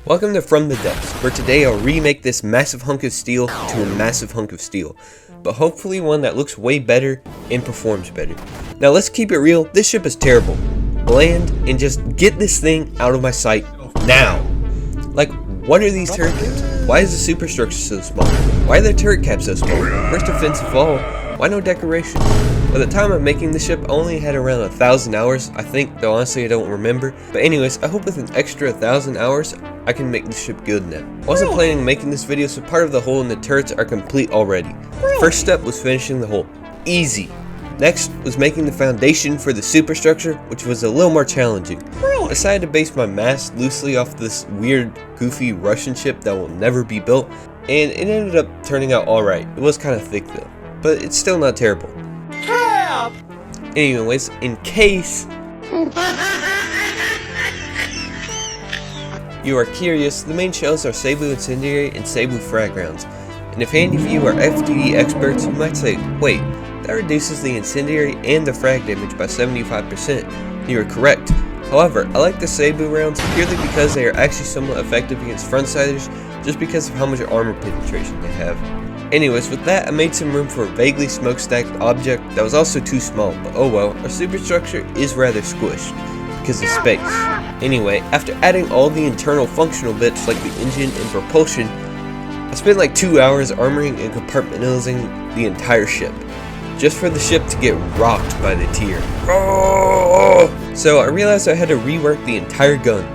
Welcome to From the Depths, where today I'll remake this massive hunk of steel to a massive hunk of steel, but hopefully one that looks way better and performs better. Now let's keep it real, this ship is terrible, bland, and just get this thing out of my sight now. Like, what are these turret caps? Why is the superstructure so small? Why are the turret caps so small? First defense of all, why no decoration? By the time I'm making the ship, I only had around 1,000 hours, I think, though honestly I don't remember. But anyways, I hope with an extra 1,000 hours, I can make the ship good now. I wasn't planning on making this video, so part of the hull and the turrets are complete already. First step was finishing the hull. Easy. Next was making the foundation for the superstructure, which was a little more challenging. I decided to base my mast loosely off this weird, goofy Russian ship that will never be built, and it ended up turning out alright. It was kind of thick though, but it's still not terrible. Anyways, in case you are curious, the main shells are Cebu Incendiary and Cebu Frag rounds. And if any of you are FTD experts, you might say, wait, that reduces the incendiary and the frag damage by 75%. You are correct. However, I like the Cebu rounds purely because they are actually somewhat effective against frontsiders, just because of how much armor penetration they have. Anyways, with that, I made some room for a vaguely smokestacked object that was also too small, but oh well, our superstructure is rather squished because of space. Anyway, after adding all the internal functional bits like the engine and propulsion, I spent like 2 hours armoring and compartmentalizing the entire ship, just for the ship to get rocked by the tier. So I realized I had to rework the entire gun.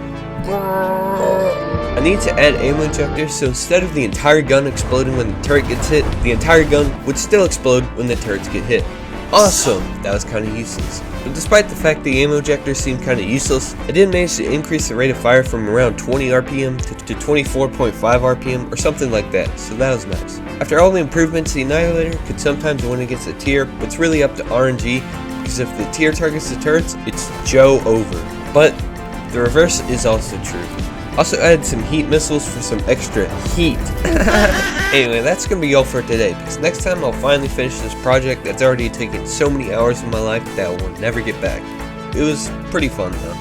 I need to add ammo injectors, so instead of the entire gun exploding when the turret gets hit, the entire gun would still explode when the turrets get hit. Awesome! That was kinda useless. But despite the fact the ammo injectors seemed kinda useless, I did manage to increase the rate of fire from around 20 RPM to 24.5 RPM or something like that, so that was nice. After all the improvements, the Annihilator could sometimes win against a tier, but it's really up to RNG, because if the tier targets the turrets, it's Joe over. But the reverse is also true. Also added some heat missiles for some extra heat. Anyway, that's gonna be all for today, because next time I'll finally finish this project that's already taken so many hours of my life that I will never get back. It was pretty fun though.